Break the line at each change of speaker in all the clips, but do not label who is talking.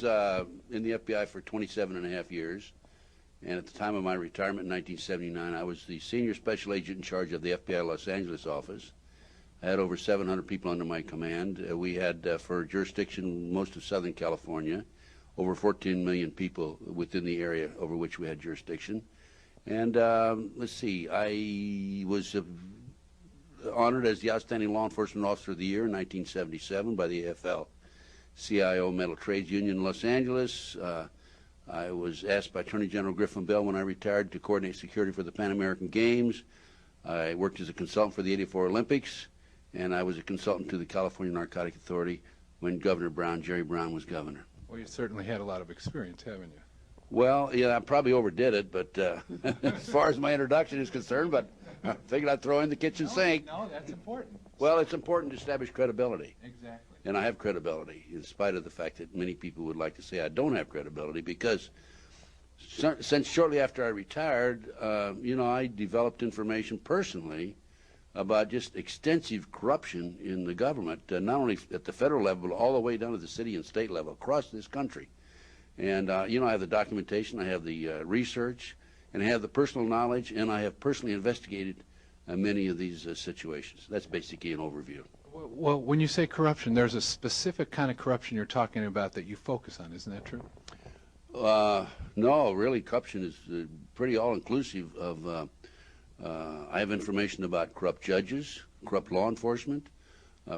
In the FBI for 27.5 years, and at the time of my retirement in 1979, I was the senior special agent in charge of the FBI Los Angeles office. I had over 700 people under my command. We had, for jurisdiction, most of Southern California, over 14 million people within the area over which we had jurisdiction. And let's see, I was honored as the Outstanding Law Enforcement Officer of the Year in 1977 by the AFL-CIO Metal Trades Union in Los Angeles. I was asked by Attorney General Griffin Bell when I retired to coordinate security for the Pan American Games. I worked as a consultant for the '84 Olympics, and I was a consultant to the California Narcotic Authority when Governor Brown, Jerry Brown, was governor.
Well, you certainly had a lot of experience, haven't you?
Well, yeah, I probably overdid it, but as far as my introduction is concerned, but I figured I'd throw in the kitchen sink.
No, that's important.
Well, it's important to establish credibility.
Exactly.
And I have credibility, in spite of the fact that many people would like to say I don't have credibility, because since shortly after I retired, I developed information personally about just extensive corruption in the government, not only at the federal level, but all the way down to the city and state level across this country. And, I have the documentation, I have the research, and I have the personal knowledge, and I have personally investigated many of these situations. That's basically an overview.
Well, when you say corruption, there's a specific kind of corruption you're talking about that you focus on, isn't that true?
No, really, corruption is pretty all-inclusive of, I have information about corrupt judges, corrupt law enforcement,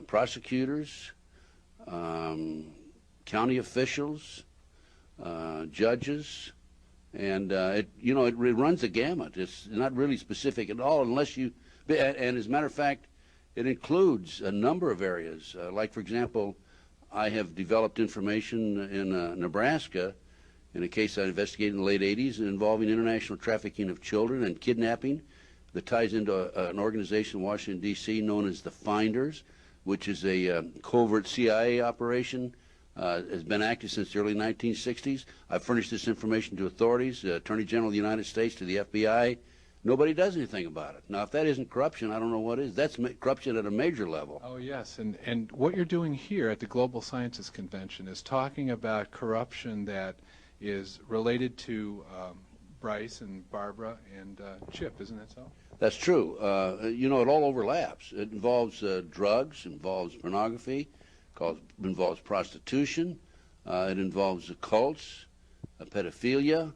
prosecutors, county officials, judges, and it runs the gamut. It's not really specific at all unless you, and as a matter of fact, it includes a number of areas. Like, for example, I have developed information in Nebraska in a case I investigated in the late '80s involving international trafficking of children and kidnapping that ties into an organization in Washington, D.C. known as the Finders, which is a covert CIA operation. Has been active since the early 1960s. I've furnished this information to authorities, Attorney General of the United States, to the FBI. Nobody does anything about it. Now, if that isn't corruption, I don't know what is. That's corruption at a major level.
Oh, yes. And what you're doing here at the Global Sciences Convention is talking about corruption that is related to Brice and Barbara and Chip, isn't that so?
That's true. It all overlaps. It involves drugs, involves pornography, involves prostitution, it involves the cults, pedophilia.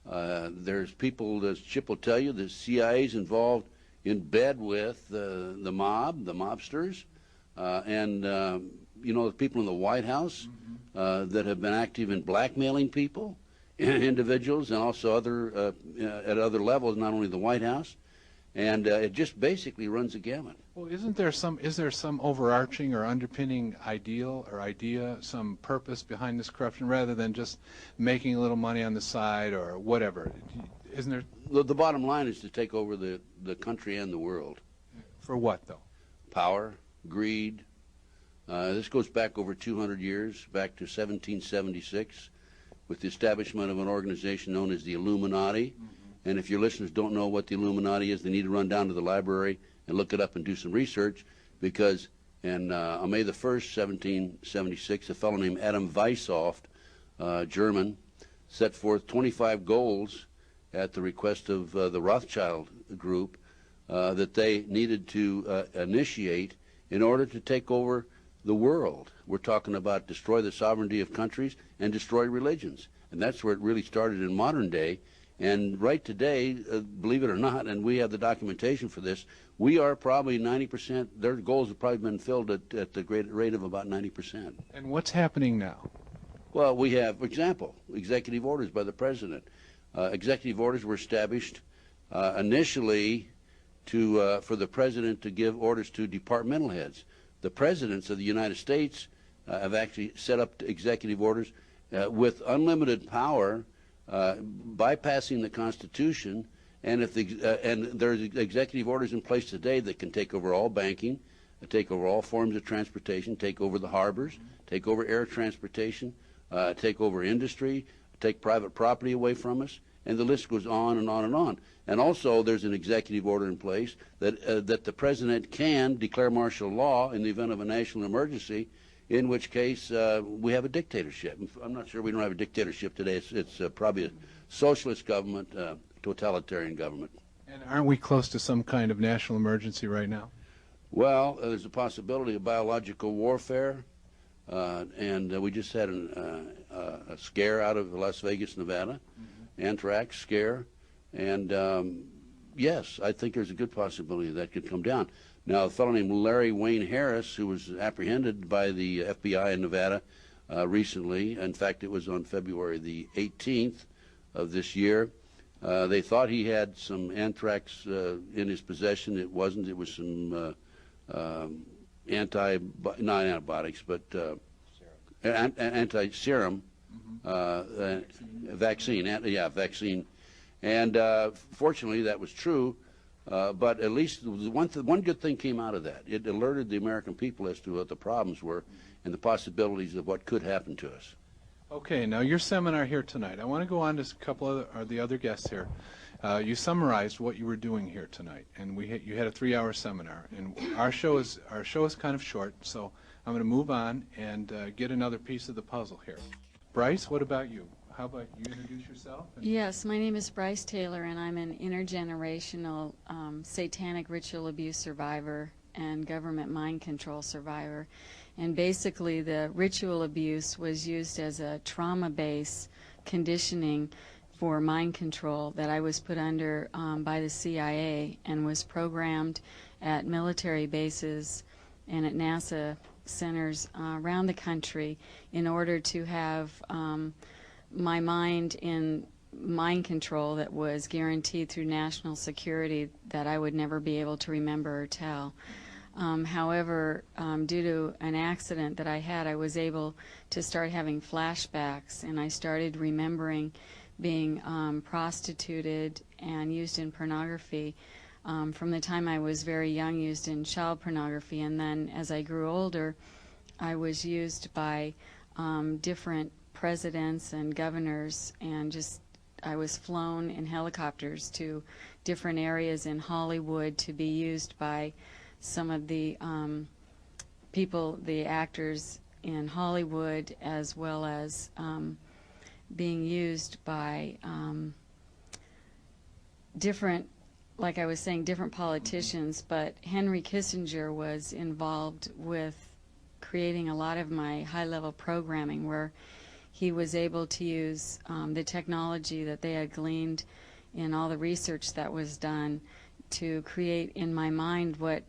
There's people, as Chip will tell you, the CIA's involved in bed with the mob, the mobsters, and the people in the White House that have been active in blackmailing people, individuals, and also at other levels, not only the White House. And it just basically runs the gamut.
Well, is there some overarching or underpinning ideal or idea, some purpose behind this corruption, rather than just making a little money on the side or whatever? Isn't there?
The bottom line is to take over the country and the world.
For what, though?
Power, greed. This goes back over 200 years, back to 1776, with the establishment of an organization known as the Illuminati. And if your listeners don't know what the Illuminati is, they need to run down to the library and look it up and do some research, because on May the 1st, 1776, a fellow named Adam Weishaupt, German, set forth 25 goals at the request of the Rothschild group that they needed to initiate in order to take over the world. We're talking about destroy the sovereignty of countries and destroy religions. And that's where it really started in modern day. And right today, believe it or not, and we have the documentation for this, we are probably 90%, their goals have probably been filled at the great rate of about 90%.
And what's happening now?
Well, we have, for example, executive orders by the president. Executive orders were established initially for the president to give orders to departmental heads. The presidents of the United States have actually set up executive orders with unlimited power, bypassing the Constitution, and and there's executive orders in place today that can take over all banking, take over all forms of transportation, take over the harbors, take over air transportation, take over industry, take private property away from us, and the list goes on and on and on. And also there's an executive order in place that the president can declare martial law in the event of a national emergency in which case we have a dictatorship. I'm not sure we don't have a dictatorship today. It's probably a socialist government, totalitarian government.
And aren't we close to some kind of national emergency right now?
Well, there's a possibility of biological warfare, and we just had a scare out of Las Vegas, Nevada, anthrax scare, and yes, I think there's a good possibility that could come down. Now, a fellow named Larry Wayne Harris, who was apprehended by the FBI in Nevada recently, in fact, it was on February the 18th of this year, they thought he had some anthrax in his possession. It wasn't. It was some not antibiotics, but anti-serum vaccine. Vaccine. And fortunately, that was true. But at least one good thing came out of that. It alerted the American people as to what the problems were and the possibilities of what could happen to us.
Okay, now your seminar here tonight. I want to go on to a couple of the other guests here. You summarized what you were doing here tonight, and you had a 3-hour seminar. And our show is kind of short, so I'm going to move on and get another piece of the puzzle here. Brice, what about you? How about you introduce yourself?
Yes, my name is Brice Taylor, and I'm an intergenerational satanic ritual abuse survivor and government mind control survivor. And basically, the ritual abuse was used as a trauma-based conditioning for mind control that I was put under by the CIA and was programmed at military bases and at NASA centers around the country in order to have my mind in mind control that was guaranteed through national security that I would never be able to remember or tell. However, due to an accident that I had, I was able to start having flashbacks, and I started remembering being prostituted and used in pornography from the time I was very young, used in child pornography, and then as I grew older, I was used by different presidents and governors, and I was flown in helicopters to different areas in Hollywood to be used by some of the people, the actors in Hollywood, as well as being used by different, like I was saying, different politicians. But Henry Kissinger was involved with creating a lot of my high-level programming, where he was able to use the technology that they had gleaned in all the research that was done to create in my mind what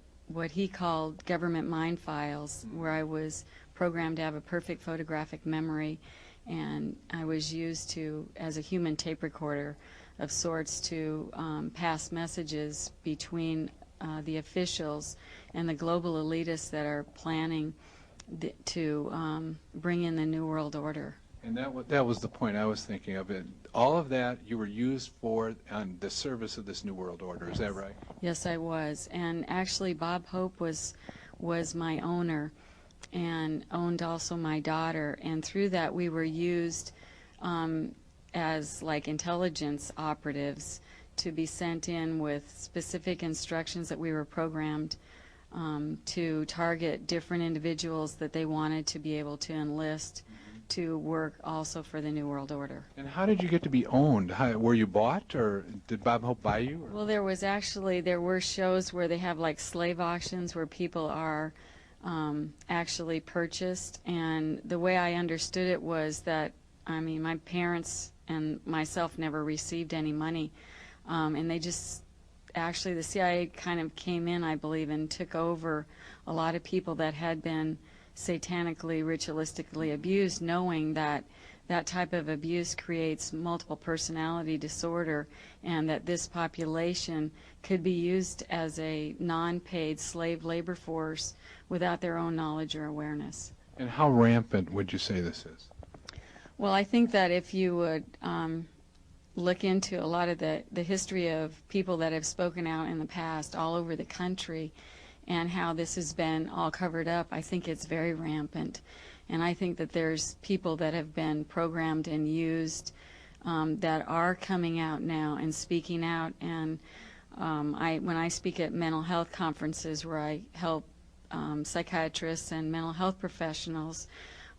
he called government mind files, where I was programmed to have a perfect photographic memory, and I was used to, as a human tape recorder of sorts, to pass messages between the officials and the global elitists that are planning to bring in the New World Order.
And that was the point I was thinking of. It. All of that you were used for on the service of this New World Order. Is that right?
Yes, I was. And actually, Bob Hope was my owner and owned also my daughter. And through that, we were used as like intelligence operatives to be sent in with specific instructions that we were programmed to target different individuals that they wanted to be able to enlist to work also for the New World Order.
And how did you get to be owned? Were you bought, or did Bob Hope buy you? Or?
Well, there were shows where they have like slave auctions where people are actually purchased, and the way I understood it was that, I mean, my parents and myself never received any money, and they just, actually the CIA kind of came in, I believe, and took over a lot of people that had been satanically, ritualistically abused, knowing that that type of abuse creates multiple personality disorder, and that this population could be used as a non-paid slave labor force without their own knowledge or awareness.
And how rampant would you say this is?
Well, I think that if you would look into a lot of the history of people that have spoken out in the past all over the country, and how this has been all covered up, I think it's very rampant. And I think that there's people that have been programmed and used that are coming out now and speaking out. And when I speak at mental health conferences where I help psychiatrists and mental health professionals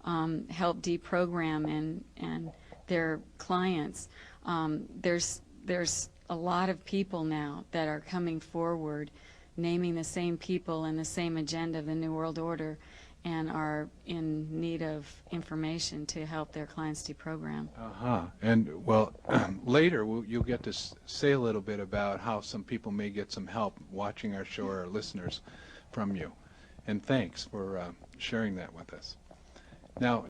help deprogram and their clients. There's a lot of people now that are coming forward, naming the same people and the same agenda of the New World Order, and are in need of information to help their clients deprogram.
And, well, later you'll get to say a little bit about how some people may get some help watching our show, or our listeners, from you. And thanks for sharing that with us. Now,